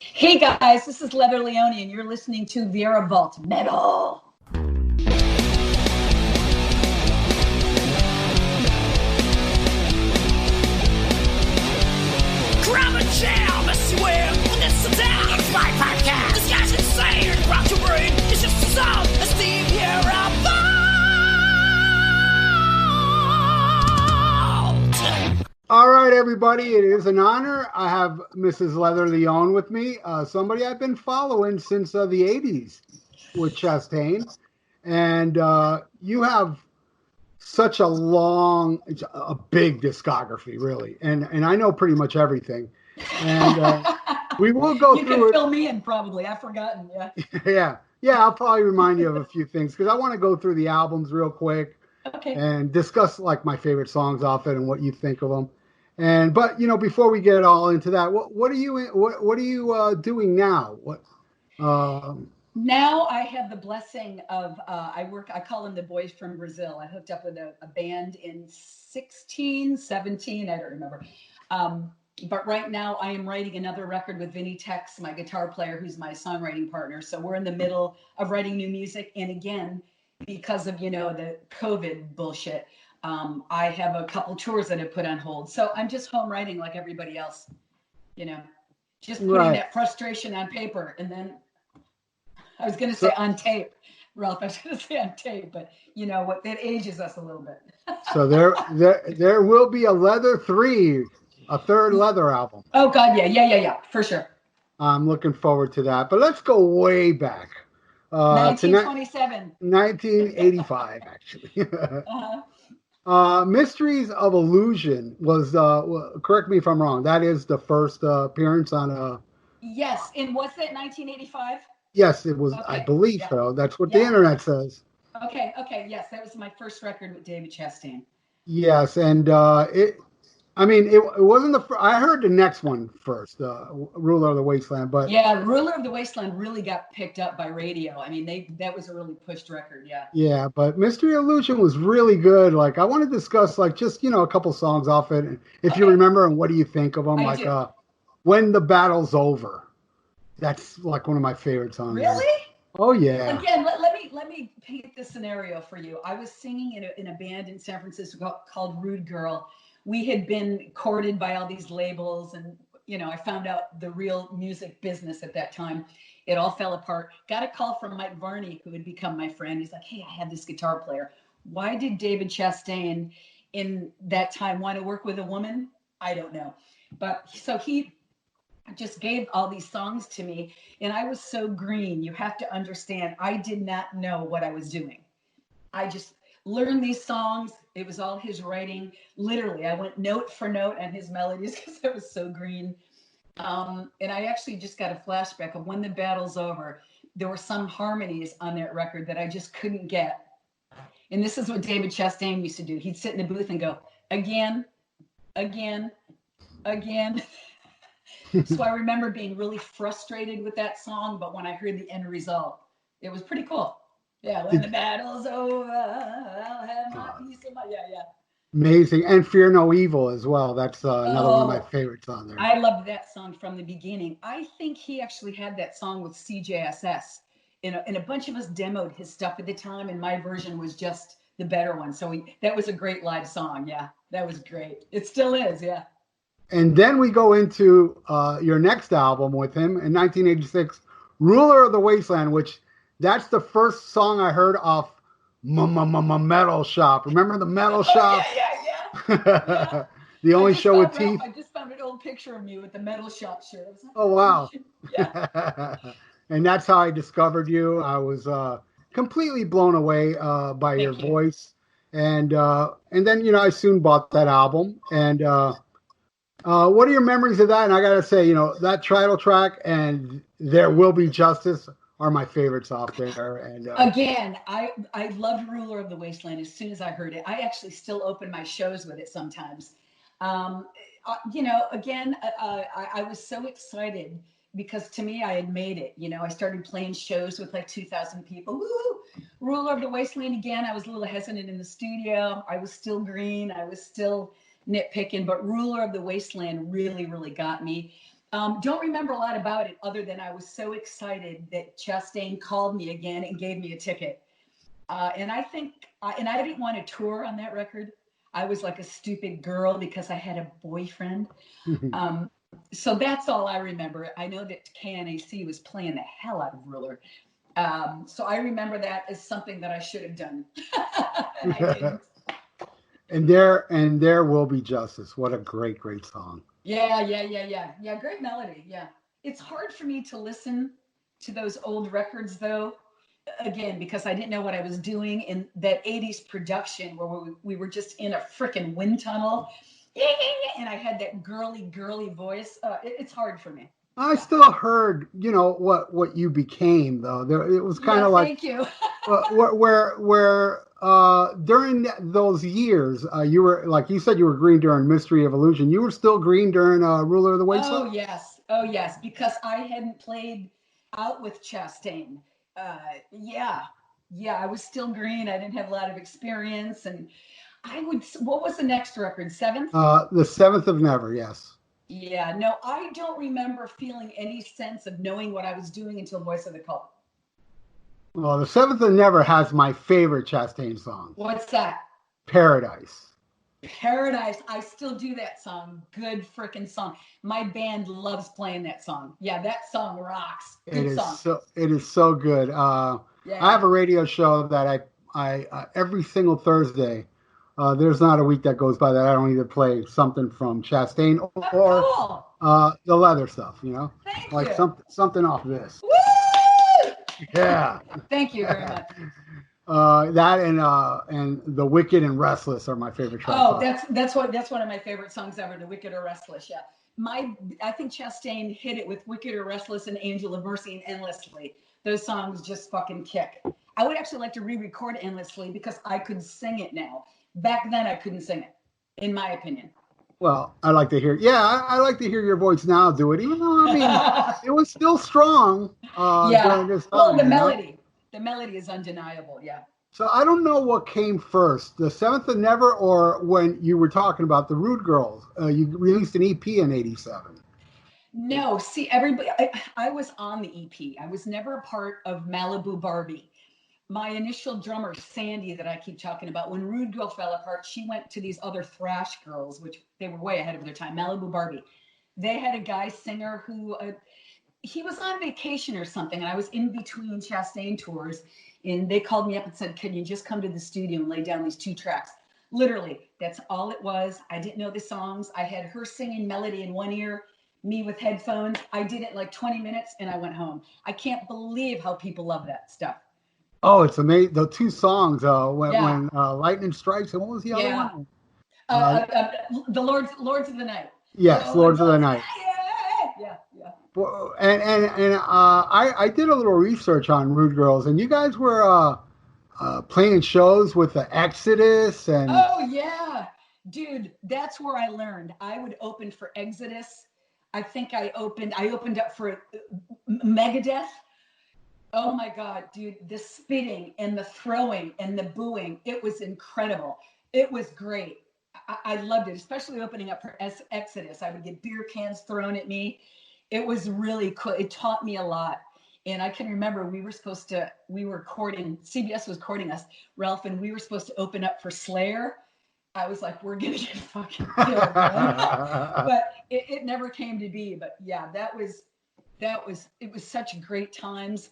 Hey guys, this is Leone, and you're listening to Vera Vault Metal. Grab a jam, mess you with, and this is down. It's my podcast. This guy's insane. Rock your brain. It's just a sound. A Steve Vera Vault. All right, everybody. It is an honor. I have Mrs. Leone with me, somebody I've been following since the 80s with Chastain. And you have such a big discography, really. And I know pretty much everything. And we will go you through can it. fill me in, probably. I've forgotten. Yeah. Yeah, I'll probably remind you of a few things because I want to go through the albums real quick. Okay. And discuss like my favorite songs off it and what you think of them. But before we get all into that, what are you doing now? Now I have the blessing of I call them the boys from Brazil. I hooked up with a band in 16, 17, I don't remember. But right now I am writing another record with Vinny Tex, my guitar player, who's my songwriting partner. So we're in the middle of writing new music. And again, because of the COVID bullshit, I have a couple tours that have put on hold. So I'm just home writing like everybody else, just putting Right. that frustration on paper. And then I was going to say on tape, Ralph. I was going to say on tape, but you know what? That ages us a little bit. So there will be a Leather 3, a third Leather album. Oh God, yeah, for sure. I'm looking forward to that. But let's go way back. 1927. 1985, actually. Uh-huh. Mysteries of Illusion was, correct me if I'm wrong, that is the first appearance on Yes, and was that 1985? Yes, it was. Okay. I believe Yeah. so. That's what the internet says. Okay. Yes, that was my first record with David Chastain. Yes, and it wasn't I heard the next one first, Ruler of the Wasteland, but yeah, Ruler of the Wasteland really got picked up by radio. I mean, that was a really pushed record. Yeah. Yeah, but Mystery Illusion was really good. Like, I want to discuss like just a couple songs off it, if you remember, and what do you think of them? I do. When the Battle's Over. That's like one of my favorite songs. Really? Oh yeah. Again, let me paint this scenario for you. I was singing in a band in San Francisco called Rude Girl. We had been courted by all these labels, and I found out the real music business at that time. It all fell apart. Got a call from Mike Varney, who had become my friend. He's like, "Hey, I have this guitar player. Why did David Chastain in that time want to work with a woman? I don't know." But so he just gave all these songs to me, and I was so green. You have to understand, I did not know what I was doing. I just learned these songs. It was all his writing. Literally, I went note for note on his melodies because I was so green. And I actually just got a flashback of When the Battle's Over. There were some harmonies on that record that I just couldn't get. And this is what David Chastain used to do. He'd sit in the booth and go, again. So I remember being really frustrated with that song, but when I heard the end result, it was pretty cool. Yeah, when the battle's over, I'll have my piece of my yeah. Amazing. And Fear No Evil as well. That's another one of my favorites on there. I loved that song from the beginning. I think he actually had that song with CJSS. And a bunch of us demoed his stuff at the time, and my version was just the better one. So that was a great live song. Yeah, that was great. It still is, yeah. And then we go into your next album with him in 1986, Ruler of the Wasteland, which that's the first song I heard off Metal Shop. Remember the Metal Shop? Yeah. The only show with teeth. I just found an old picture of me with the Metal Shop shirt. I was like, oh, wow. Yeah. And that's how I discovered you. I was completely blown away by your voice. And then, I soon bought that album. And what are your memories of that? And I got to say, that title track and There Will Be Justice are my favorites off there. And again, I loved Ruler of the Wasteland as soon as I heard it. I actually still open my shows with it sometimes. I was so excited because to me, I had made it. I started playing shows with like 2,000 people. Woo! Ruler of the Wasteland again. I was a little hesitant in the studio. I was still green. I was still nitpicking, but Ruler of the Wasteland really, really got me. Don't remember a lot about it other than I was so excited that Chastain called me again and gave me a ticket. And I think, and I didn't want to tour on that record. I was like a stupid girl because I had a boyfriend. So that's all I remember. I know that KNAC was playing the hell out of Ruler. So I remember that as something that I should have done. And I didn't. And there will be justice. What a great song. Yeah. Great melody. Yeah. It's hard for me to listen to those old records though. Again, because I didn't know what I was doing in that 80s production where we were just in a freaking wind tunnel. And I had that girly voice. It's hard for me. I still heard, what you became though. It was kind of like, thank you. where during those years, you were, like you said, you were green during Mystery Evolution. You were still green during Ruler of the White Sox? Oh yes, because I hadn't played out with Chastain. Yeah, I was still green. I didn't have a lot of experience, and what was the next record? Seventh? The Seventh of Never, yes. Yeah, no, I don't remember feeling any sense of knowing what I was doing until Voice of the Cult. Well, the Seventh of Never has my favorite Chastain song. What's that? Paradise. Paradise. I still do that song. Good freaking song. My band loves playing that song. Yeah, that song rocks. Good song. It is so good. I have a radio show that I every single Thursday. There's not a week that goes by that I don't either play something from Chastain or cool. The Leather stuff. Thank like you. something off this. Woo! Yeah. Thank you very much. That and The Wicked and Restless are my favorite tracks. Oh, that's one of my favorite songs ever, The Wicked or Restless. Yeah. I think Chastain hit it with Wicked or Restless and Angel of Mercy and Endlessly. Those songs just fucking kick. I would actually like to re-record Endlessly because I could sing it now. Back then I couldn't sing it, in my opinion. Well, I like to hear. Yeah, I like to hear your voice now do it, even though it was still strong. During this time. Well, the melody is undeniable. Yeah. So I don't know what came first, the Seventh of Never, or when you were talking about the Rude Girls. You released an EP in '87. No, see, everybody. I was on the EP. I was never a part of Malibu Barbie. My initial drummer, Sandy, that I keep talking about, when Rude Girl fell apart, she went to these other thrash girls, which they were way ahead of their time, Malibu Barbie. They had a guy singer who, he was on vacation or something, and I was in between Chastain tours, and they called me up and said, can you just come to the studio and lay down these 2 tracks? Literally, that's all it was. I didn't know the songs. I had her singing melody in one ear, me with headphones. I did it like 20 minutes, and I went home. I can't believe how people love that stuff. Oh, it's amazing. The 2 songs, when Lightning Strikes, and what was the other one? The Lords of the Night. Yes, Lords of the Night. Yeah. And I did a little research on Rude Girls, and you guys were playing shows with the Exodus and. Oh yeah, dude, that's where I learned. I would open for Exodus. I think I opened up for Megadeth. Oh my God, dude, the spitting and the throwing and the booing, it was incredible. It was great. I loved it, especially opening up for Exodus. I would get beer cans thrown at me. It was really cool. It taught me a lot. And I can remember we were courting, CBS was courting us, Ralph, and we were supposed to open up for Slayer. I was like, we're going to get fucking killed. But it never came to be. But yeah, it was such great times.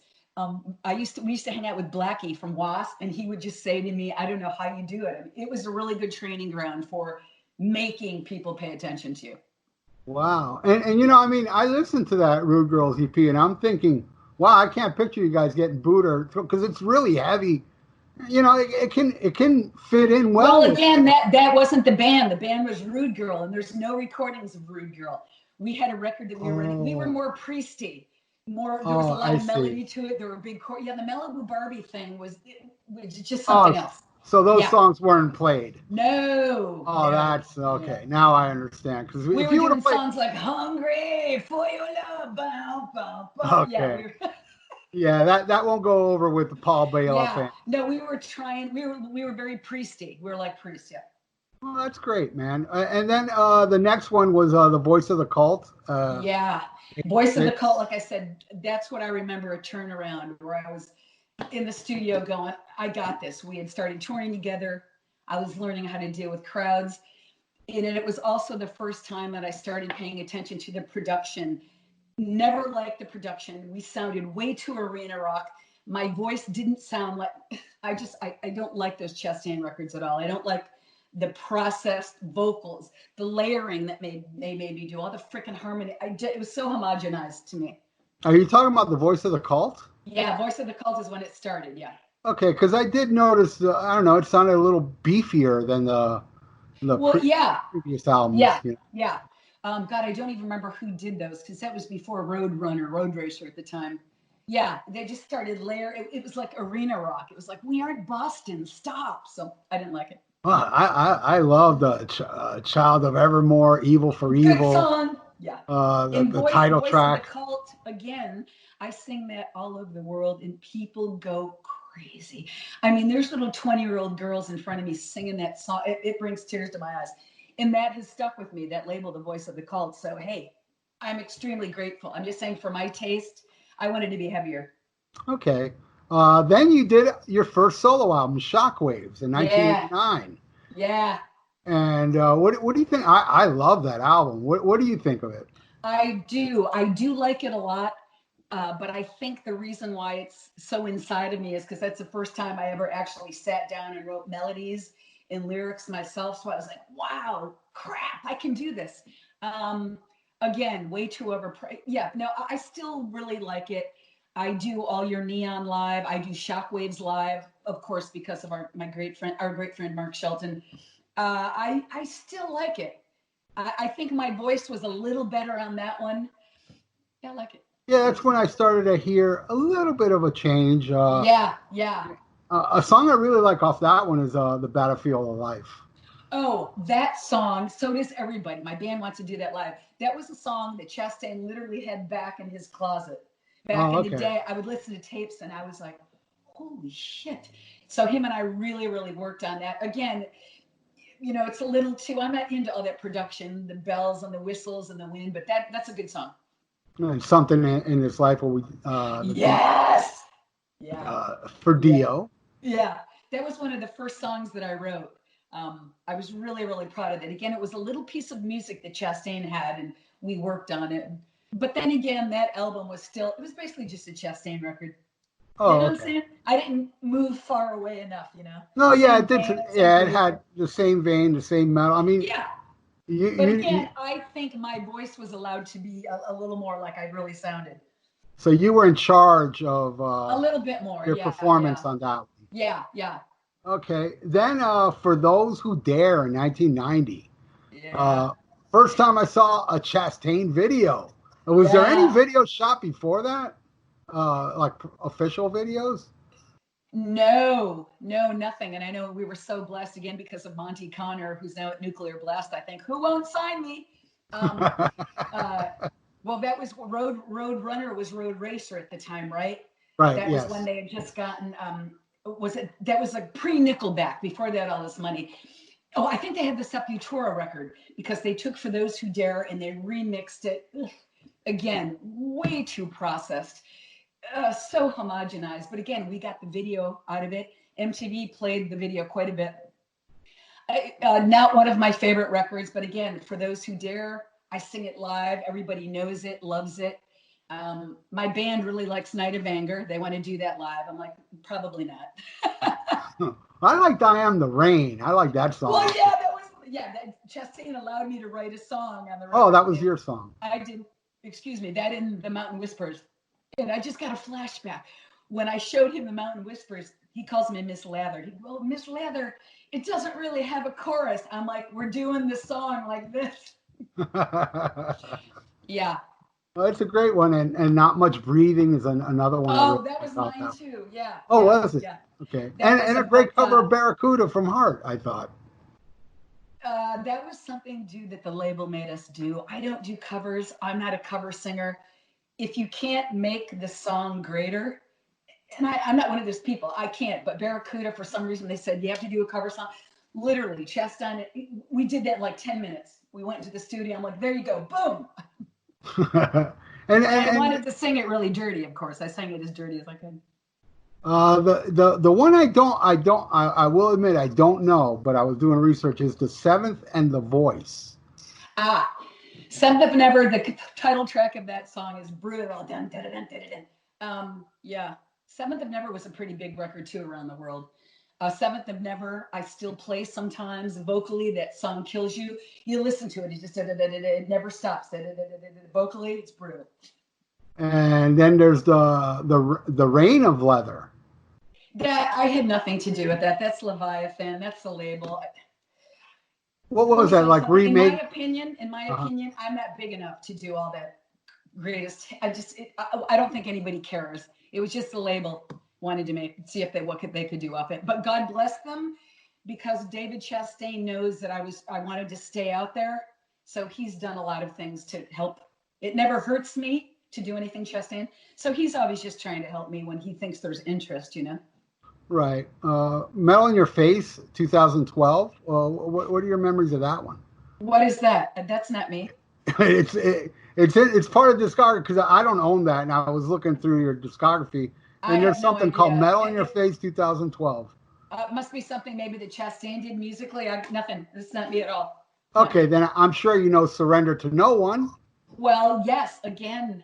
We used to hang out with Blackie from Wasp, and he would just say to me, I don't know how you do it. I mean, it was a really good training ground for making people pay attention to you. Wow. And I listened to that Rude Girls EP, and I'm thinking, wow, I can't picture you guys getting booed, because it's really heavy. It can fit in well. Well, again, that wasn't the band. The band was Rude Girl, and there's no recordings of Rude Girl. We had a record that we were in. We were more priesty. There was a lot of melody to it. There were big chords. Yeah, the Malibu Barbie thing was just something else. So those songs weren't played? No. Oh, no. That's okay. Yeah. Now I understand. Because we were doing songs like "Hungry for Your Love." Bow, bow, bow. Okay. Yeah, that won't go over with the Paul Baloff. No, we were trying. We were very priesty. We were like priests. Yeah. Oh, that's great, man. And then the next one was the Voice of the Cult. Yeah. Voice of the Cult, Six. like I said, that's what I remember, a turnaround where I was in the studio going, I got this. We had started touring together. I was learning how to deal with crowds. And it was also the first time that I started paying attention to the production. Never liked the production. We sounded way too arena rock. My voice didn't sound like, I don't like those Chastain records at all. I don't like the processed vocals, the layering that they made me do, all the freaking harmony. It was so homogenized to me. Are you talking about the Voice of the Cult? Yeah, Voice of the Cult is when it started. Yeah. Okay, because I did notice. I don't know. It sounded a little beefier than the Well, yeah, previous albums. yeah, yeah. God, I don't even remember who did those because that was before Road Racer at the time. Yeah, they just started it was like arena rock. It was like, we aren't Boston, stop. So I didn't like it. I love the Child of Evermore, Evil for Good Evil, song. Yeah. In the title Voice of the track. Cult, again, I sing that all over the world and people go crazy. I mean, there's little 20-year-old girls in front of me singing that song. It brings tears to my eyes. And that has stuck with me, that label, The Voice of the Cult. So, hey, I'm extremely grateful. I'm just saying, for my taste, I wanted to be heavier. Okay. Then you did your first solo album, Shockwaves, in Yeah. 1989. Yeah. And what do you think? I love that album. What do you think of it? I do. I do like it a lot. But I think the reason why it's so inside of me is because that's the first time I ever actually sat down and wrote melodies and lyrics myself. So I was like, wow, crap, I can do this. Um, Again, way too overpriced. Yeah, no, I still really like it. I do All Your Neon live. I do Shockwaves live, of course, because of our great friend Mark Shelton. I still like it. I think my voice was a little better on that one. Yeah, I like it. Yeah, that's when I started to hear a little bit of a change. Yeah, yeah. A song I really like off that one is "The Battlefield of Life." Oh, that song. So does everybody. My band wants to do that live. That was a song that Chastain literally had back in his closet. Back Oh, in the okay. day, I would listen to tapes and I was like, holy shit. So him and I really, really worked on that. Again, it's a little too, I'm not into all that production, the bells and the whistles and the wind, but that's a good song. And something in his life where the beat Yes. Yeah. for Yeah. Dio. Yeah, that was one of the first songs that I wrote. I was really, really proud of it. Again, it was a little piece of music that Chastain had, and we worked on it. But then again, that album it was basically just a Chastain record. You know Oh, what I'm okay. saying? I didn't move far away enough. No, yeah, Same it did. vein, same Yeah, it producer. had the same vein, the same metal. I mean, Yeah. you, But you, again, you I think my voice was allowed to be a little more like I really sounded. so you were in charge of A little bit more. your Yeah, performance yeah, on that one. yeah, yeah, Okay. Then for Those Who Dare in 1990, yeah, uh, first time I saw a Chastain video. Was there any yeah. video shot before that? Like official videos? No, no, nothing. And I know we were so blessed again because of Monty Connor, who's now at Nuclear Blast. I think, who won't sign me? Um, uh, well, that was Road Runner was Road Racer at the time, right? Right, That was when yes. they had just gotten. Was it that was like pre Nickelback? Before they had all this money. Oh, I think they had the Sepultura record because they took For Those Who Dare and they remixed it. Ugh, again, way too processed, so homogenized. But again, we got the video out of it. MTV played the video quite a bit. Not one of my favorite records, but again, For Those Who Dare, I sing it live. Everybody knows it, loves it. My band really likes Night of Anger. They want to do that live. I'm like, probably not. I liked I Am the Rain. I like that Well, song. yeah, Chastain allowed me to write a song on the Oh, record. that was your song. I did, excuse me, that in The Mountain Whispers. And I just got a flashback. When I showed him The Mountain Whispers, he calls me Miss Lather. Well, Miss Lather, it doesn't really have a chorus. I'm like, we're doing the song like this. Yeah. Well, it's a great one, and Not Much Breathing is another one I really Oh, that like was off mine that. too. Yeah, Oh, yeah, was it? yeah. Okay, That was and a great about cover of Barracuda from Heart, I thought. that was something, dude, that the label made us do. I don't do covers. I'm not a cover singer. If you can't make the song greater, and I'm not one of those people. I can't. But Barracuda, for some reason, they said you have to do a cover song. Literally, Chastain. We did that in like 10 minutes. We went into the studio. I'm like, there you go, boom. and I wanted to sing it really dirty, of course. I sang it as dirty as I could. the one I will admit I don't know, but I was doing research is the seventh and the voice. Ah, Seventh of Never, the title track of that song is brutal. Dun, dun, dun, dun, dun, dun. Yeah, Seventh of Never was a pretty big record too around the world. Seventh of Never, I still play sometimes vocally. That song kills you. You listen to it, it just it never stops. Vocally, it's brutal. And then there's the Reign of Leather. That I had nothing to do with that. That's Leviathan. That's the label. What was that like remake? In my opinion, I'm not big enough to do all that greatest. I don't think anybody cares. It was just the label wanted to see if they could do off it. But God bless them, because David Chastain knows that I wanted to stay out there, so he's done a lot of things to help. It never hurts me to do anything, Chastain. So he's always just trying to help me when he thinks there's interest, you know. Right. Metal in Your Face, 2012. What are your memories of that one? What is that? That's not me. It's part of discography because I don't own that, and I was looking through your discography, and there's something called Metal in Your Face, 2012. Must be something maybe that Chastain did musically. Nothing. It's not me at all. Okay, then I'm sure you know Surrender to No One. Well, yes. Again,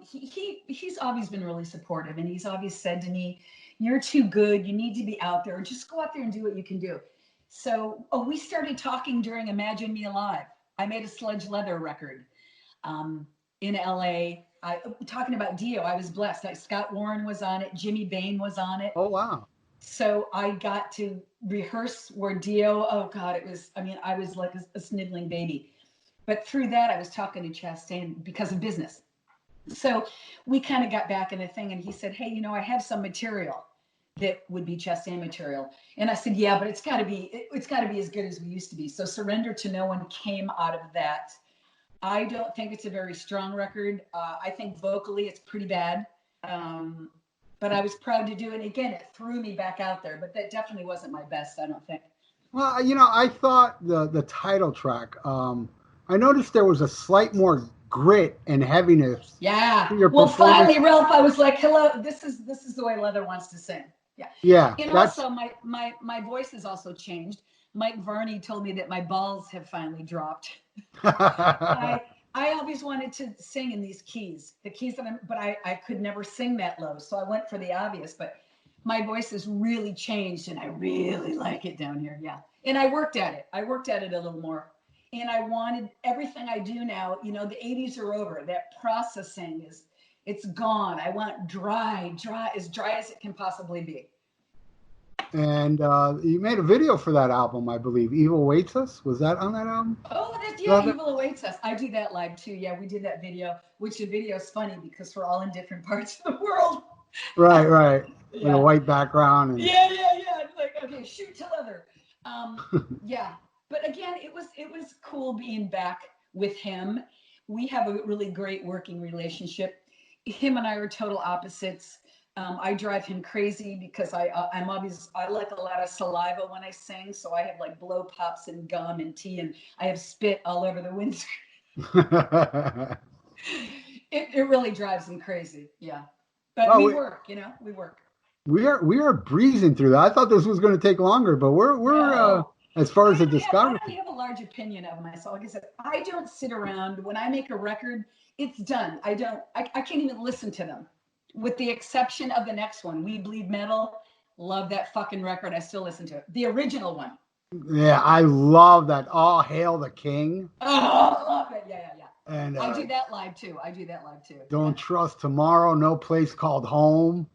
he's always been really supportive, and he's always said to me, "You're too good. You need to be out there. Just go out there and do what you can do." So we started talking during Imagine Me Alive. I made a Sludge Leather record in LA. Talking about Dio, I was blessed. Scott Warren was on it. Jimmy Bain was on it. Oh, wow. So I got to rehearse where Dio, oh God, I was like a sniveling baby. But through that, I was talking to Chastain because of business. So we kind of got back in the thing, and he said, "Hey, I have some material that would be Chastain material." And I said, "Yeah, but it's got to be as good as we used to be." So Surrender to No One came out of that. I don't think it's a very strong record. I think vocally it's pretty bad. But I was proud to do it. Again, it threw me back out there, but that definitely wasn't my best, I don't think. Well, I thought the title track, I noticed there was a slight more grit and heaviness. Yeah. Well, finally, Ralph, I was like, hello, this is the way Leather wants to sing. Yeah. Yeah. And also my voice has also changed. Mike Varney told me that my balls have finally dropped. I always wanted to sing in these keys, the keys but I could never sing that low. So I went for the obvious, but my voice has really changed, and I really like it down here. Yeah. And I worked at it. I worked at it a little more, and I wanted everything I do now, the 80s are over. That processing it's gone. I want dry, as dry as it can possibly be. And you made a video for that album, I believe. Evil Awaits Us. Was that on that album? Oh, Evil Awaits Us. I do that live too. Yeah, we did that video, which the video is funny because we're all in different parts of the world. Right. Yeah. With a white background. Yeah. It's like, okay, shoot to Leather. Yeah. But again, it was cool being back with him. We have a really great working relationship. Him and I are total opposites. I drive him crazy because I like a lot of saliva when I sing, so I have like blow pops and gum and tea, and I have spit all over the windscreen. It really drives him crazy, yeah. But we work. We are breezing through that. I thought this was going to take longer, but we're as far as the discography. I have a large opinion of myself. Like I said, I don't sit around. When I make a record, it's done. I can't even listen to them. With the exception of the next one, We Bleed Metal. Love that fucking record. I still listen to it. The original one. Yeah, I love that. All Hail the King. Oh, I love it. Yeah. And I do that live too. Don't Trust Tomorrow, No Place Called Home.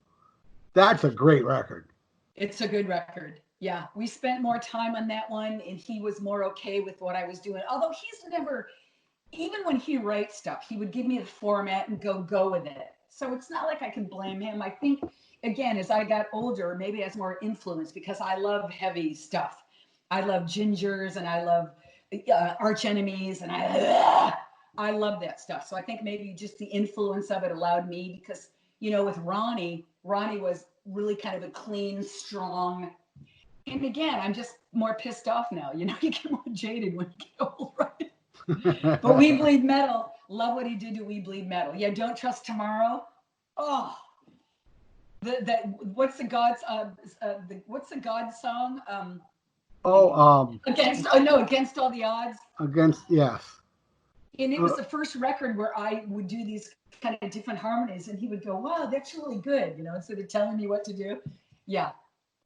That's a great record. It's a good record. Yeah, we spent more time on that one, and he was more okay with what I was doing. Although he's never, even when he writes stuff, he would give me the format and go with it. So it's not like I can blame him. I think, again, as I got older, maybe as more influence, because I love heavy stuff. I love Gingers, and I love Arch Enemies, and I love that stuff. So I think maybe just the influence of it allowed me, because, with Ronnie was really kind of a clean, strong, And again, I'm just more pissed off now. You know, you get more jaded when you get old, right? But We Bleed Metal, love what he did to We Bleed Metal. Yeah, Don't Trust Tomorrow. Oh, what's the God's what's the God song? Against All the Odds. Against, yes. And it was the first record where I would do these kind of different harmonies, and he would go, "Wow, that's really good," you know, instead of telling me what to do. Yeah,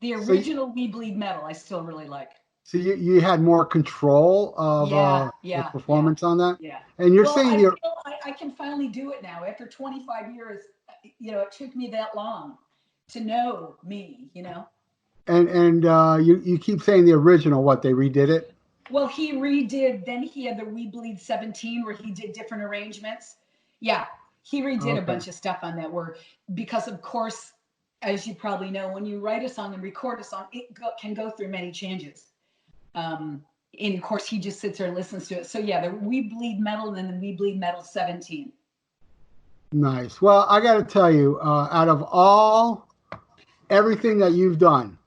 the original We Bleed Metal, I still really like. So you had more control of the performance on that? Yeah. And you're well, saying I feel I can finally do it now. After 25 years, you know, it took me that long to know me, you know. And you keep saying the original, what, they redid it? Well, he redid, then he had the We Bleed 17 where he did different arrangements. Yeah, he redid a bunch of stuff on that because of course, as you probably know, when you write a song and record a song, it can go through many changes. And of course, he just sits there and listens to it. So yeah, the We Bleed Metal and then the We Bleed Metal 17. Nice. Well, I got to tell you, out of everything that you've done,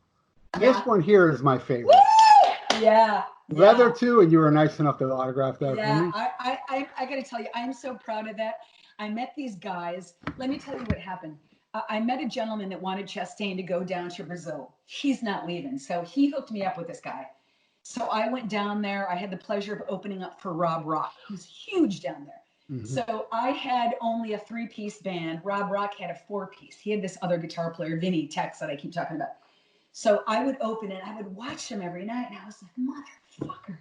this one here is my favorite. Woo! Yeah. Leather too, and you were nice enough to autograph that for me. I got to tell you, I'm so proud of that. I met these guys. Let me tell you what happened. I met a gentleman that wanted Chastain to go down to Brazil. He's not leaving, so he hooked me up with this guy. So I went down there. I had the pleasure of opening up for Rob Rock, who's huge down there. Mm-hmm. So I had only a 3-piece band. Rob Rock had a 4-piece. He had this other guitar player, Vinny Tex, that I keep talking about. So I would open it. I would watch him every night, and I was like, motherfucker,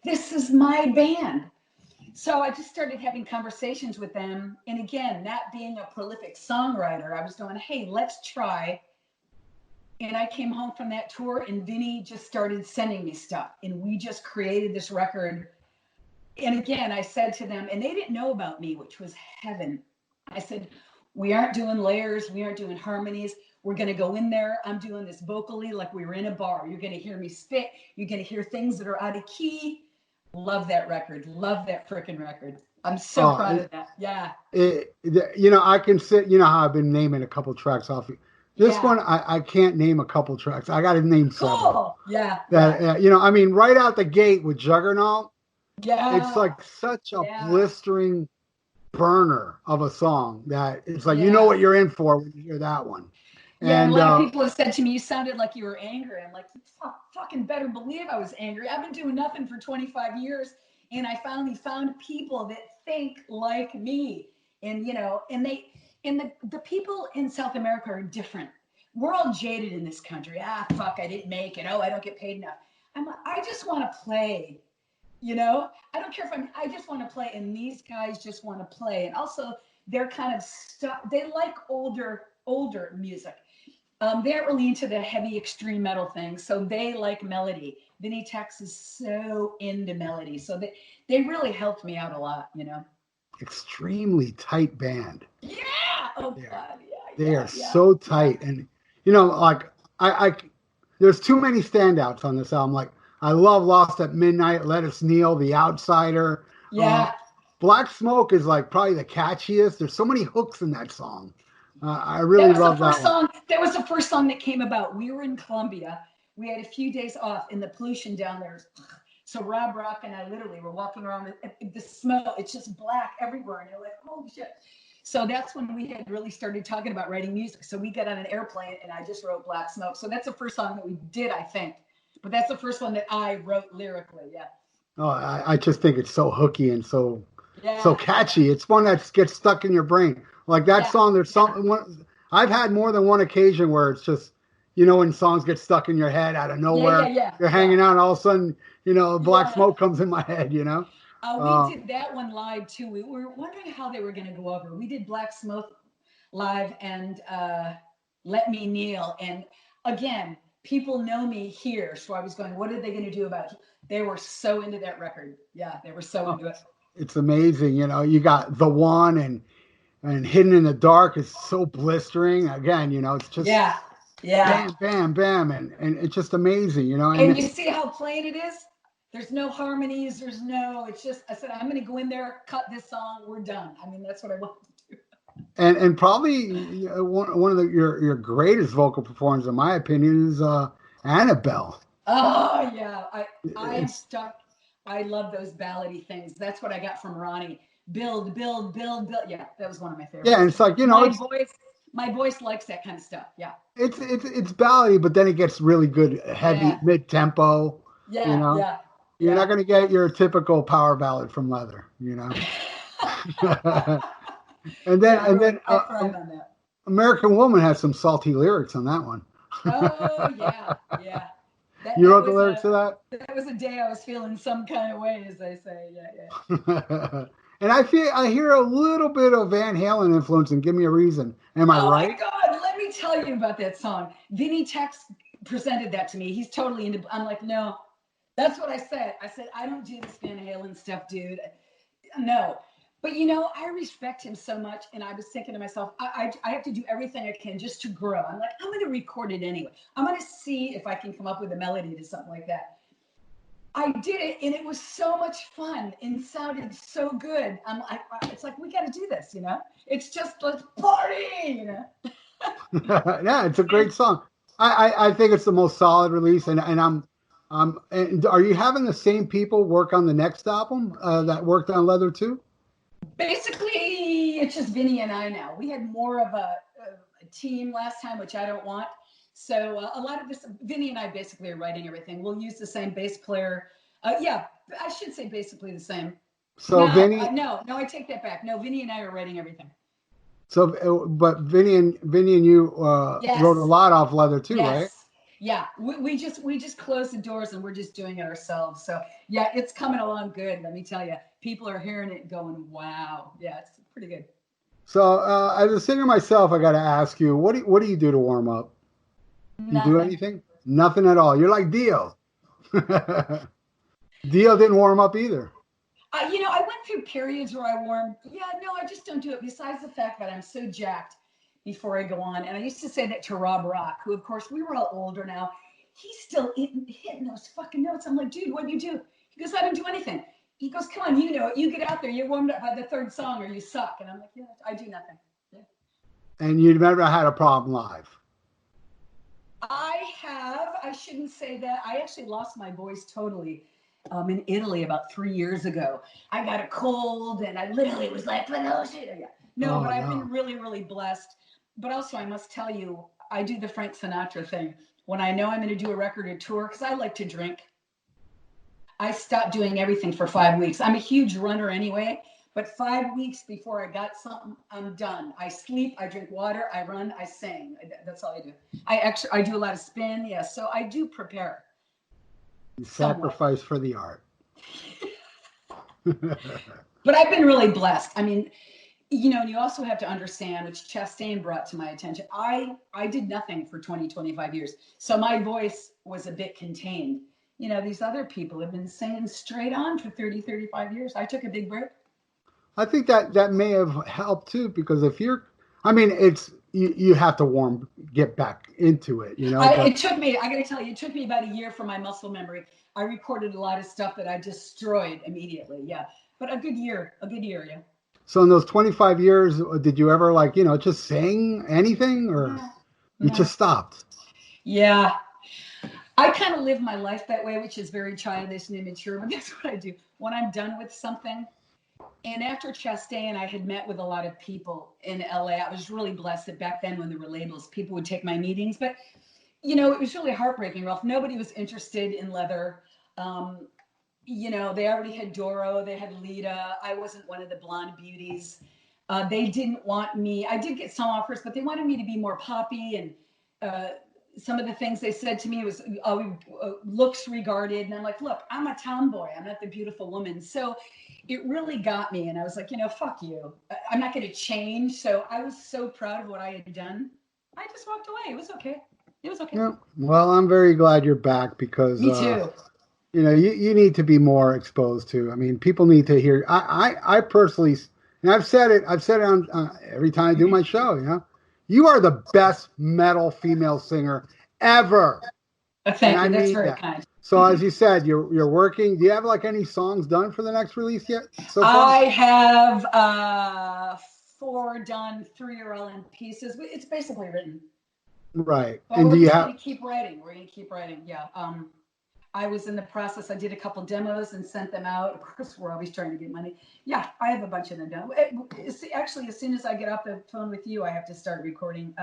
this is my band. So I just started having conversations with them. And again, not being a prolific songwriter, I was going, hey, let's try. And I came home from that tour, and Vinny just started sending me stuff. And we just created this record. And again, I said to them, and they didn't know about me, which was heaven. I said, we aren't doing layers. We aren't doing harmonies. We're going to go in there. I'm doing this vocally like we were in a bar. You're going to hear me spit. You're going to hear things that are out of key. Love that record. Love that frickin' record. I'm so proud of that. Yeah. You know, I can sit, you know how I've been naming a couple tracks off. This one, I can't name a couple tracks. I got to name several. Yeah. You know, I mean, right out the gate with Juggernaut. Yeah. It's like such a blistering burner of a song that it's like, you know what you're in for when you hear that one. Yeah, and a lot of people have said to me, you sounded like you were angry. I'm like, fucking better believe I was angry. I've been doing nothing for 25 years, and I finally found people that think like me. And, you know, and the people in South America are different. We're all jaded in this country. Fuck, I didn't make it. Oh, I don't get paid enough. I'm like, I just want to play, you know? I don't care if I just want to play, and these guys just want to play. And also, they're kind of stuck. They like older music. They aren't really into the heavy extreme metal thing, so they like melody. Vinny Tex is so into melody, so they really helped me out a lot, you know. Extremely tight band. Yeah. Oh God. Yeah. They are so tight, and you know, like I there's too many standouts on this album. Like I love Lost at Midnight, Let Us Kneel, The Outsider. Yeah. Black Smoke is like probably the catchiest. There's so many hooks in that song. I really love that one. That was the first song that came about. We were in Colombia. We had a few days off, and the pollution down there. So Rob Rock and I literally were walking around. The smell, it's just black everywhere. And you're like, holy shit. So that's when we had really started talking about writing music. So we got on an airplane, and I just wrote Black Smoke. So that's the first song that we did, I think. But that's the first one that I wrote lyrically, yeah. Oh, I just think it's so hooky and so catchy. It's one that gets stuck in your brain. Like that song, there's I've had more than one occasion where it's just, you know, when songs get stuck in your head out of nowhere, you're hanging out and all of a sudden, you know, Black Smoke comes in my head, you know? We did that one live too. We were wondering how they were going to go over. We did Black Smoke live and Let Me Kneel. And again, people know me here. So I was going, what are they going to do about it? They were so into that record. Yeah, they were so into it. It's amazing. You know, you got The One and Hidden in the Dark is so blistering. Again, you know, it's just bam, bam, bam, and it's just amazing, you know. And you see how plain it is? There's no harmonies. It's just, I said, I'm going to go in there, cut this song, we're done. I mean, that's what I want to do. And probably one of your greatest vocal performances, in my opinion, Annabelle. Oh yeah, I am It's stuck. I love those ballady things. That's what I got from Ronnie. Build, build, build, build. Yeah, that was one of my yeah, and favorites. it's like My voice, my voice likes that kind of stuff. Yeah, it's ballady, but then it gets really good, heavy yeah, mid tempo. You yeah, know, yeah, you're not yeah. going to get your typical power ballad from Leather. You know, and then Yeah, and then I thrive on that. American Woman has some salty lyrics on that one. Oh yeah, yeah. That You that wrote the was lyrics a to that? that was a day I was feeling some kind of way, as they say. Yeah, yeah. And I hear a little bit of Van Halen influence in Give Me a Reason. Am I Oh my right? God, let me tell you about that song. Vinny Tex presented that to me. He's totally into. I'm like, no, that's what I said. I said, I don't do this Van Halen stuff, dude. No. But I respect him so much, and I was thinking to myself, I have to do everything I can just to grow. I'm like, I'm going to record it anyway. I'm going to see if I can come up with a melody to something like that. I did it, and it was so much fun and sounded so good. It's like, we got to do this. It's just let's party. Yeah, it's a great song. I think it's the most solid release, and and are you having the same people work on the next album that worked on Leather too? Basically, it's just Vinny and I now. We had more of a team last time, which I don't want. So a lot of this, Vinny and I basically are writing everything. We'll use the same bass player. Yeah, I should say basically the same. So No, I take that back. No, Vinny and I are writing everything. But Vinny and you wrote a Yes, lot off Leather too, right? yes, yeah. We just closed the doors and we're just doing it ourselves. So yeah, it's coming along good. Let me tell you, people are hearing it, going, "Wow, yeah, it's pretty good." So as a singer myself, I got to ask you, what do you do to warm up? Do you do Nothing. anything? Nothing at all. You're like Dio. Dio didn't warm up either. I went through periods where I warmed. Yeah, no, I just don't do it. Besides the fact that I'm so jacked before I go on. And I used to say that to Rob Rock, who, of course, we were all older now. He's still hitting those fucking notes. I'm like, dude, what do you do? He goes, I don't do anything. He goes, come on, you know it. You get out there. You're warmed up by the third song or you suck. And I'm like, yeah, I do nothing. Yeah. And you never had a problem live. I shouldn't say that. I actually lost my voice totally in Italy about 3 years ago. I got a cold and I literally was like, no, Oh but I've been no. really, really blessed. But also, I must tell you, I do the Frank Sinatra thing. When I know I'm going to do a record or tour, because I like to drink, I stopped doing everything for 5 weeks. I'm a huge runner anyway, but 5 weeks before I got something, I'm done. I sleep, I drink water, I run, I sing. That's all I do. I do a lot of spin. Yeah, so I do prepare You somewhat. sacrifice for the art. But I've been really blessed. I mean, and you also have to understand, which Chastain brought to my attention. I did nothing for 20, 25 years. So my voice was a bit contained. These other people have been singing straight on for 30, 35 years. I took a big break. I think that may have helped too, because if you're, I mean, it's you have to get back into it, but It took me, I got to tell you, it took me about a year for my muscle memory. I recorded a lot of stuff that I destroyed immediately. Yeah. But a good year. Yeah. so in those 25 years, did you ever just sing anything, or No, you no. just stopped? Yeah. I kind of live my life that way, which is very childish and immature, but that's what I do. When I'm done with something, and after Chastain, I had met with a lot of people in LA. I was really blessed that back then, when there were labels, people would take my meetings. But, it was really heartbreaking, Ralph. Nobody was interested in Leather. Um, they already had Doro, they had Lita. I wasn't one of the blonde beauties. They didn't want me. I did get some offers, but they wanted me to be more poppy. And some of the things they said to me was looks regarded. And I'm like, look, I'm a tomboy. I'm not the beautiful woman. So it really got me. And I was like, fuck you. I'm not going to change. So I was so proud of what I had done. I just walked away. It was okay. It was okay. Yeah. Well, I'm very glad you're back, because Me too. you need to be more exposed to. I mean, people need to hear. I personally, and I've said it on every time I do my show. You are the best metal female singer ever, and Thank I you. That's mean very that. kind. So as you said, you're working. Do you have any songs done for the next release yet so far? I have 4 done, 3 are all in pieces. It's basically written. Right. But And we're do you just have? going to keep writing. We're going to keep writing. Yeah. I was in the process. I did a couple demos and sent them out. Of course, we're always trying to get money. Yeah, I have a bunch of them done. Actually, as soon as I get off the phone with you, I have to start recording.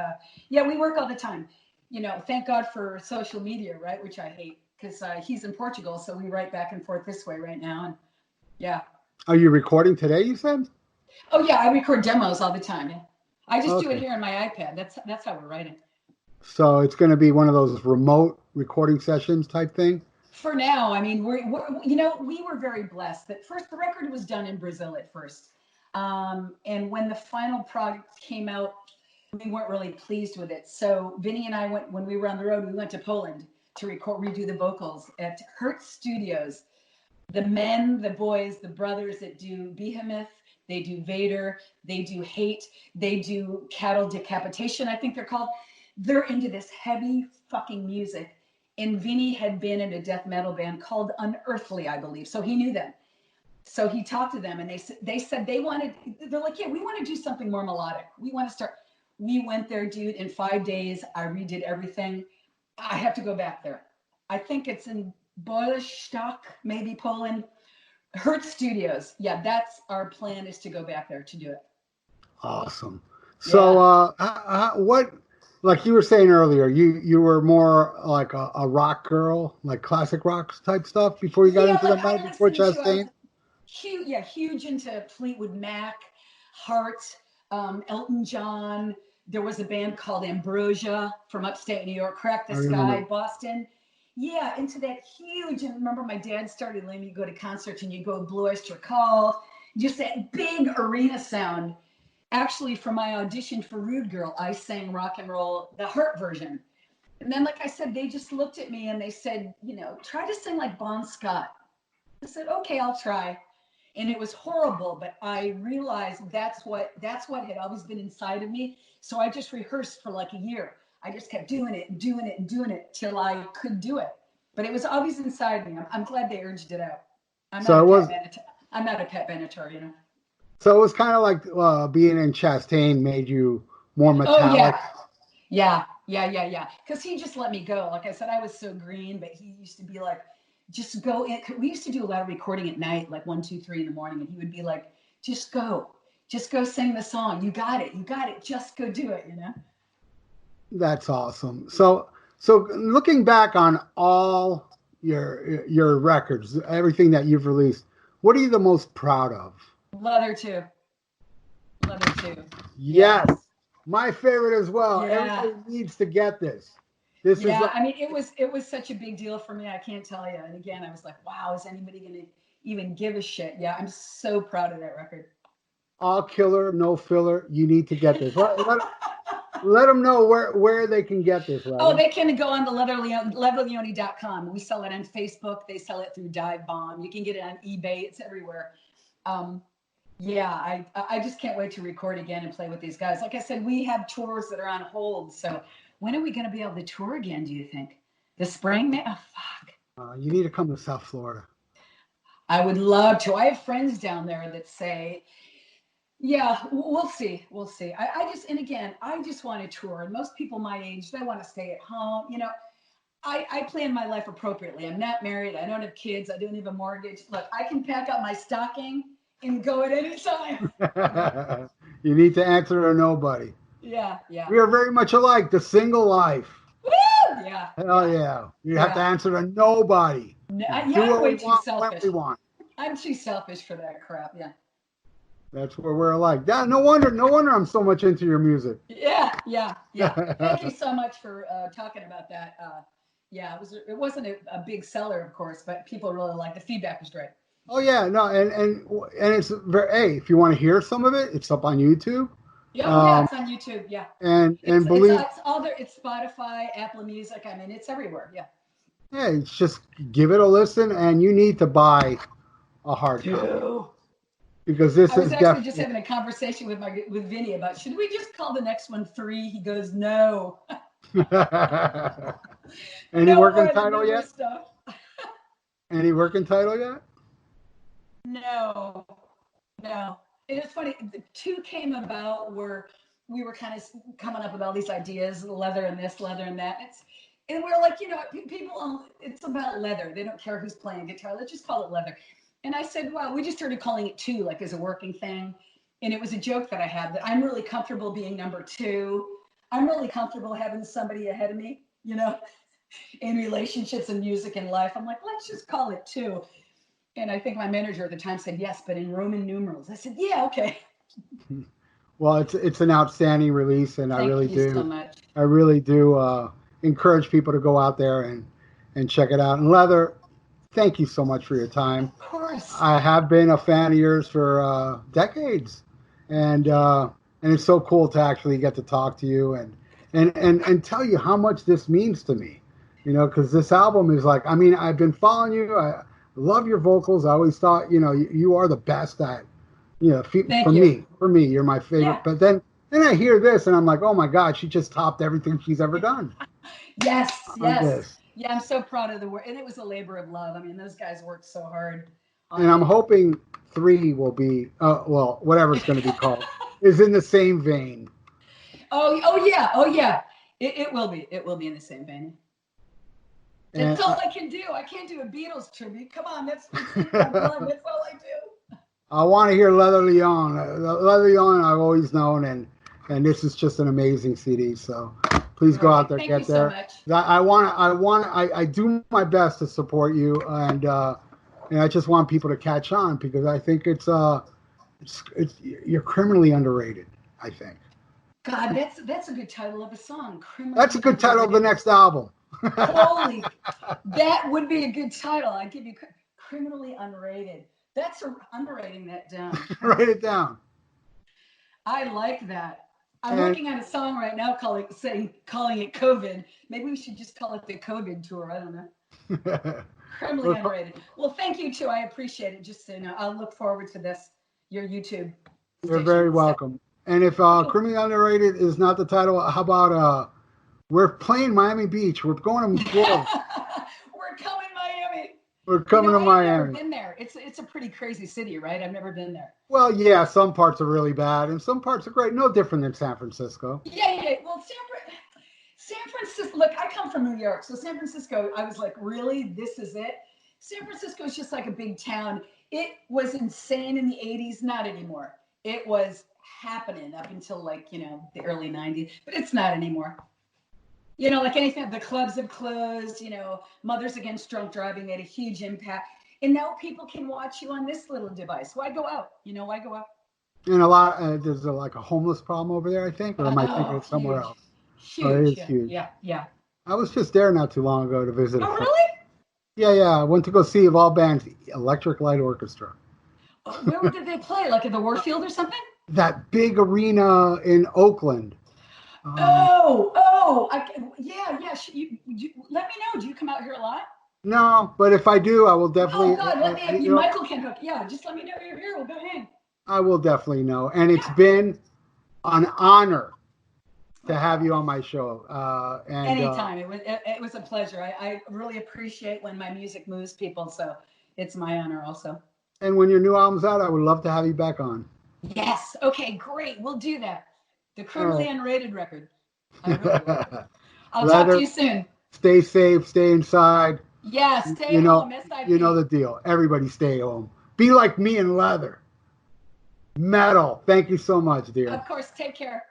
Yeah, we work all the time. Thank God for social media, right? Which I hate because he's in Portugal, so we write back and forth this way right now. And yeah. Are you recording today? You said. Oh yeah, I record demos all the time. Yeah. I just do it Okay. here on my iPad. That's how we're writing. So it's going to be one of those remote recording sessions type thing. For now, I mean, we were very blessed that first the record was done in Brazil at first. And when the final product came out, we weren't really pleased with it. So Vinny and I went, when we were on the road, we went to Poland to redo the vocals at Hertz Studios. The men, the boys, the brothers that do Behemoth, they do Vader, they do Hate, they do Cattle Decapitation, I think they're called. They're into this heavy fucking music. And Vinny had been in a death metal band called Unearthly, I believe. So he knew them. So he talked to them and they said they're like, yeah, we want to do something more melodic. We want to start. We went there, dude. In 5 days, I redid everything. I have to go back there. I think it's in Białystok, maybe Poland. Hertz Studios. Yeah, that's our plan, is to go back there to do it. Awesome. So, Yeah. what, like you were saying earlier, you were more like a rock girl, like classic rock type stuff before you got Yeah, into the like metal I before listened to, I was Chastain. huge into Fleetwood Mac, Heart, Elton John. There was a band called Ambrosia from upstate New York, Crack the I remember. Sky, Boston. Yeah, into that huge. And remember, my dad started letting me go to concerts, and you go Blue Oyster Cult, just that big arena sound. Actually, for my audition for Rude Girl, I sang rock and roll, the Heart version. And then, like I said, they just looked at me and they said, try to sing like Bon Scott. I said, okay, I'll try. And it was horrible, but I realized that's what had always been inside of me. So I just rehearsed for like a year. I just kept doing it and doing it and doing it till I could do it. But it was always inside me. I'm glad they urged it out. I'm not So a it Pat was, Benatar. I'm not a Pat Benatar. so it was kind of like being in Chastain made you more Oh metallic. yeah, yeah. Because he just let me go. Like I said, I was so green, but he used to be like, just go in. We used to do a lot of recording at night, like 1, 2, 3 in the morning, and he would be like, just go sing the song. You got it. Just go do it. That's awesome. So looking back on all your records, everything that you've released, what are you the most proud of? Leather too. Leather too. Yeah, Yes, my favorite as well. yeah, Everybody needs to get this. This is yeah. I mean, it was such a big deal for me. I can't tell you. And again, I was like, wow, is anybody gonna even give a shit? Yeah, I'm so proud of that record. all killer, no filler. You need to get this. Let them know where they can get this, Oh, Leather. they can go on the leatherleone.com. We sell it on Facebook. They sell it through Dive Bomb. You can get it on eBay. It's everywhere. Um, yeah, I just can't wait to record again and play with these guys. Like I said, we have tours that are on hold. So when are we going to be able to tour again, do you think? The spring? Oh, fuck. You need to come to South Florida. I would love to. I have friends down there that say, yeah, we'll see. We'll see. And again, I just want to tour. And most people my age, they want to stay at home. I plan my life appropriately. I'm not married. I don't have kids. I don't have a mortgage. Look, I can pack up my stocking and go at any time. You need to answer to nobody. Yeah, yeah. We are very much alike. The single life. Woo! Yeah, Hell yeah, yeah. You have to yeah. answer to nobody. No, Do yeah, I'm what we way too want when selfish. we want. I'm too selfish for that crap. Yeah. That's where we're alike. Yeah, no wonder I'm so much into your music. Yeah. Thank you so much for talking about that. Yeah, it wasn't a big seller, of course, but people really liked the feedback was great. Oh yeah, no, and it's very. Hey, if you want to hear some of it, it's up on YouTube. Yeah, it's on YouTube. Yeah, And it's believe, it's all there. It's Spotify, Apple Music. I mean, it's everywhere. Yeah. yeah, it's just give it a listen, and you need to buy a hard copy Ew. because this I was is actually just definitely. having a conversation with Vinny about should we just call the next one 3? He goes, no, Any no working more of the title number yet? stuff. Any working title yet? No, no. And it's funny. The 2 came about where we were kind of coming up with all these ideas, leather and this, leather and that. And we're like, people, it's about leather. They don't care who's playing guitar. Let's just call it leather. And I said, well, we just started calling it two, like as a working thing. And it was a joke that I had that I'm really comfortable being number two. I'm really comfortable having somebody ahead of me, in relationships and music and life. I'm like, let's just call it two. And I think my manager at the time said, yes, but in Roman numerals. I said, yeah, okay. Well, it's an outstanding release, and Thank you so much. I really do encourage people to go out there and check it out. And Leather, thank you so much for your time. Of course. I have been a fan of yours for decades, and it's so cool to actually get to talk to you and tell you how much this means to me. Because this album is like, I've been following you. I love your vocals. I always thought, you are the best at, for me, you're my favorite. Yeah. But then I hear this and I'm like, oh my God, she just topped everything she's ever done. Yes. Yeah, I'm so proud of the work. And it was a labor of love. Those guys worked so hard. And I'm hoping 3 will be, whatever it's going to be called, is in the same vein. Oh yeah. It will be. It will be in the same vein. That's all I can do. I can't do a Beatles tribute. Come on, that's all I do. I want to hear Leather Leone. Leather Leone I've always known, and this is just an amazing CD. So please go out there, get there. Thank you so much. I do my best to support you, and I just want people to catch on because I think it's you're criminally underrated. I think. God, that's a good title of a song. That's a good title of the next album. Holy, that would be a good title. I give you criminally unrated. I'm writing that down. Write it down. I like that. I'm working on a song right now calling it COVID. Maybe we should just call it the COVID tour. I don't know. Criminally unrated. Well, thank you too. I appreciate it. Just so I'll look forward to this. Your YouTube. You're very welcome. And if criminally underrated is not the title, how about we're playing Miami Beach. We're going to Florida. We're coming Miami. We're coming to Miami. I've never been there. It's a pretty crazy city, right? I've never been there. Well, yeah, some parts are really bad and some parts are great. No different than San Francisco. Yeah. Well, San Francisco, look, I come from New York. So San Francisco, I was like, really? This is it? San Francisco is just like a big town. It was insane in the 80s. Not anymore. It was happening up until the early 90s, but it's not anymore. Like anything, the clubs have closed, Mothers Against Drunk Driving made a huge impact. And now people can watch you on this little device. Why go out? Why go out? And there's a homeless problem over there, I think, or am I thinking of somewhere else? Huge. Oh, it is huge. Yeah. I was just there not too long ago to visit. Oh, really? Yeah. I went to go see, of all bands, Electric Light Orchestra. Where did they play? Like at the Warfield or something? That big arena in Oakland. Yeah. You, let me know. Do you come out here a lot? No, but if I do, I will definitely. Oh God, Michael can hook. Yeah, just let me know you're here. We'll go hang. I will definitely know, and it's been an honor to have you on my show. Anytime, it was a pleasure. I really appreciate when my music moves people, so it's my honor also. And when your new album's out, I would love to have you back on. Yes. Okay. Great. We'll do that. The criminally unrated record. I really will. I'll talk to you soon. Stay safe. Stay inside. Yeah. Stay home. SIP. You know the deal. Everybody stay home. Be like me and Leather. Metal. Thank you so much, dear. Of course. Take care.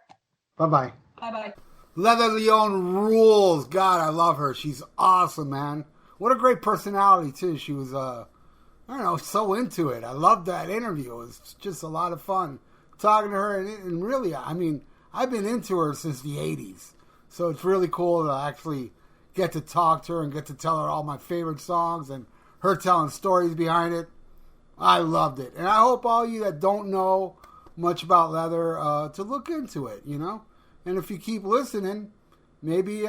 Bye-bye. Bye-bye. Leather Leone rules. God, I love her. She's awesome, man. What a great personality, too. She was, so into it. I loved that interview. It was just a lot of fun talking to her. And really, I've been into her since the 80s. So it's really cool to actually get to talk to her and get to tell her all my favorite songs and her telling stories behind it. I loved it. And I hope all you that don't know much about Leather to look into it, And if you keep listening, maybe,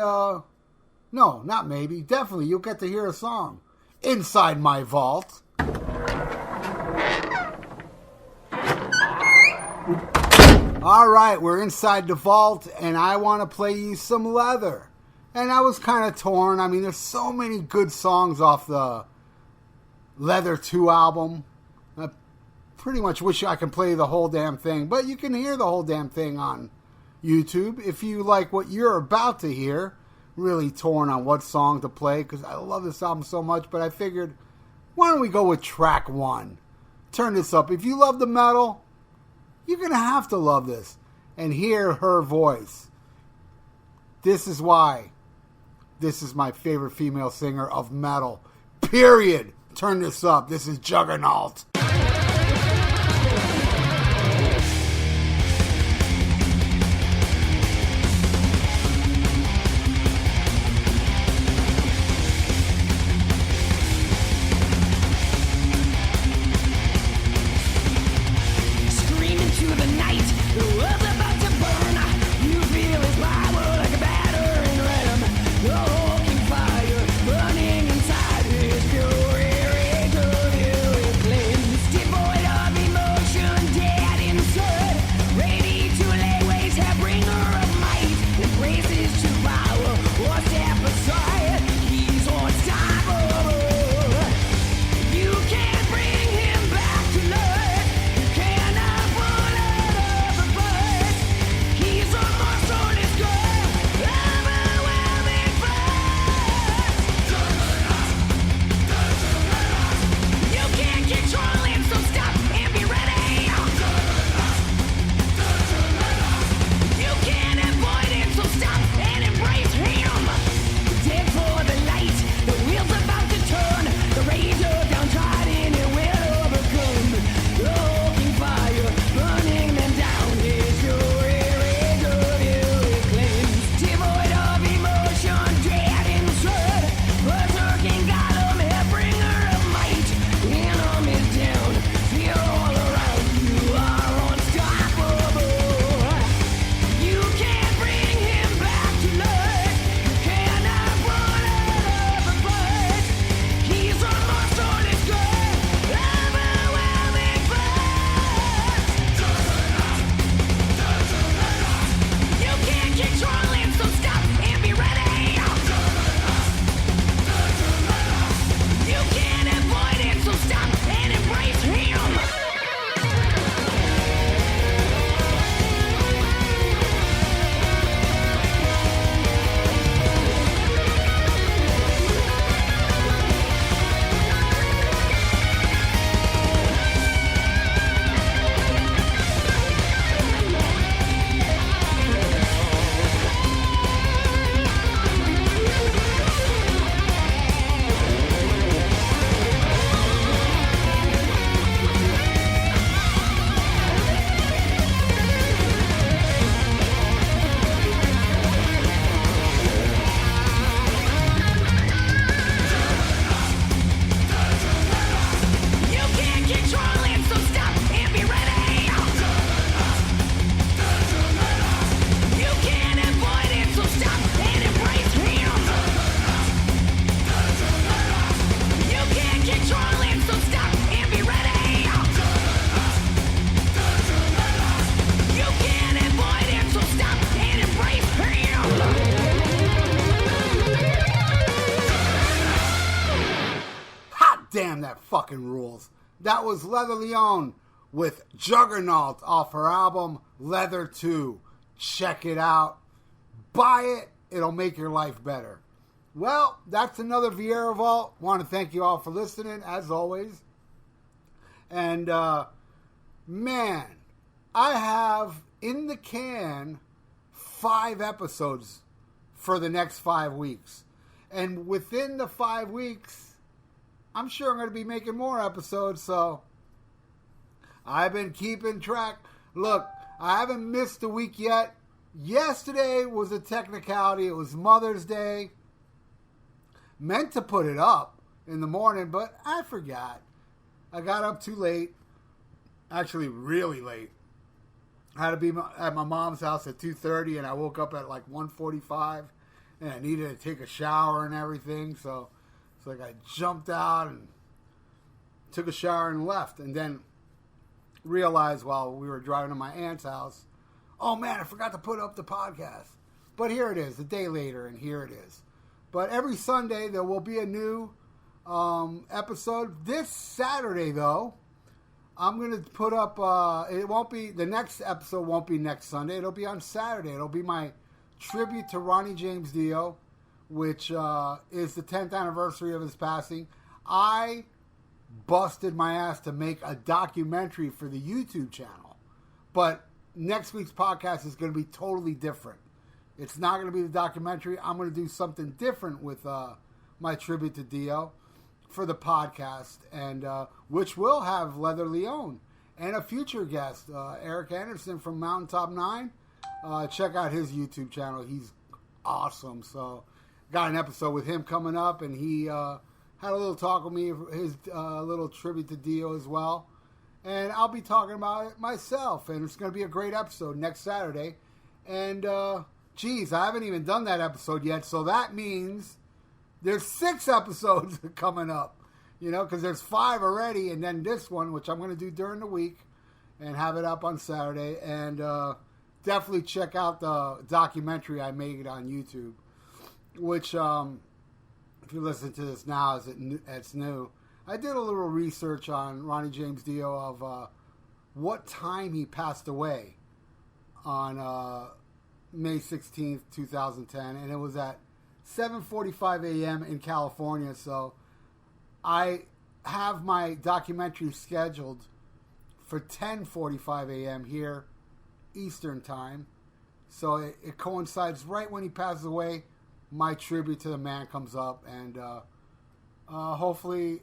definitely you'll get to hear a song. Inside My Vault. All right, we're inside the vault, and I want to play you some Leather. And I was kind of torn. There's so many good songs off the Leather 2 album. pretty much wish I could play the whole damn thing, but you can hear the whole damn thing on YouTube. If you like what you're about to hear, really torn on what song to play because I love this album so much, but I figured, why don't we go with track 1? Turn this up. If you love the metal, you're going to have to love this and hear her voice. This is why this is my favorite female singer of metal. Period. Turn this up. This is Juggernaut. Damn, that fucking rules. That was Leather Leone with Juggernaut off her album Leather 2. Check it out. Buy it. It'll make your life better. Well, that's another Vieira Vault. Want to thank you all for listening, as always. And, man, I have in the can 5 episodes for the next 5 weeks. And within the 5 weeks, I'm sure I'm going to be making more episodes, so I've been keeping track. Look, I haven't missed a week yet. Yesterday was a technicality. It was Mother's Day. Meant to put it up in the morning, but I forgot. I got up too late. Actually, really late. I had to be at my mom's house at 2:30, and I woke up at like 1:45, and I needed to take a shower and everything, so it's like I jumped out and took a shower and left, and then realized while we were driving to my aunt's house, oh man, I forgot to put up the podcast. But here it is, a day later, and here it is. But every Sunday there will be a new episode. This Saturday, though, I'm going to put up, it won't be, the next episode won't be next Sunday. It'll be on Saturday. It'll be my tribute to Ronnie James Dio, which is the 10th anniversary of his passing. I busted my ass to make a documentary for the YouTube channel. But next week's podcast is going to be totally different. It's not going to be the documentary. I'm going to do something different with my tribute to Dio for the podcast, and which will have Leather Leone and a future guest, Eric Anderson from Mountaintop 9. Check out his YouTube channel. He's awesome. So got an episode with him coming up, and he had a little talk with me, his little tribute to Dio as well. And I'll be talking about it myself, and it's going to be a great episode next Saturday. And, geez, I haven't even done that episode yet, so that means there's 6 episodes coming up, you know, because there's 5 already, and then this one, which I'm going to do during the week and have it up on Saturday. And definitely check out the documentary I made on YouTube, which, if you listen to this now, it's new. I did a little research on Ronnie James Dio of what time he passed away on May 16th, 2010, and it was at 7:45 a.m. in California. So I have my documentary scheduled for 10:45 a.m. here Eastern time. So it coincides right when he passes away. My tribute to the man comes up, and hopefully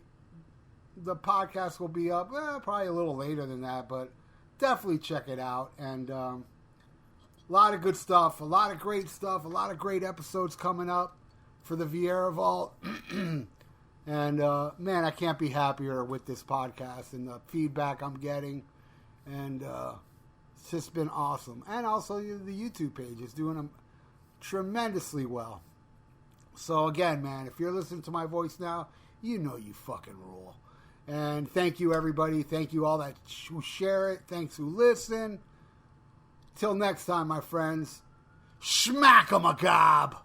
the podcast will be up probably a little later than that, but definitely check it out. And a lot of good stuff, a lot of great stuff, a lot of great episodes coming up for the Vieira Vault. And man, I can't be happier with this podcast and the feedback I'm getting. And it's just been awesome. And also the YouTube page is doing them tremendously well. So again, man, if you're listening to my voice now, you know you fucking rule. And thank you, everybody. Thank you all that who share it. Thanks who listen. Till next time, my friends. Schmack 'em a gob.